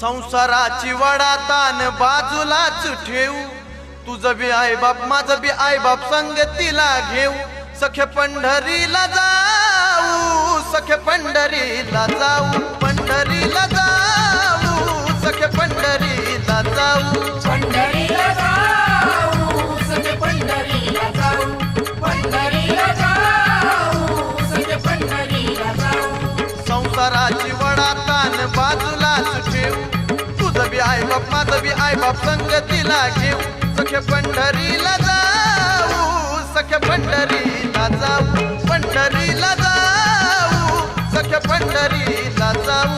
संसाराची वडा तान बाजूलाच ठेवू, तुझं बी आई बाप माझं बी आई बाप संगतीला घेऊ. सखे पंढरीला जाऊ, सखे पंढरीला जाऊ, पंढरीला जाऊ, सखे पंढरीला जाऊ, पंढरीला जाऊ, सखे पंढरीला जाऊ, पंढरीला जाऊ, सखे पंढरीला जाऊ. संसाराची वडा तान बाजूलाच ठेवू, तुझं बी आई बाप माझं बी आई बाप संगतीला घेऊ. सखे पंढरीला जाऊ, सखे पंढरीला जाऊ, पंढरीला जाऊ, सखे पंढरीला जाऊ.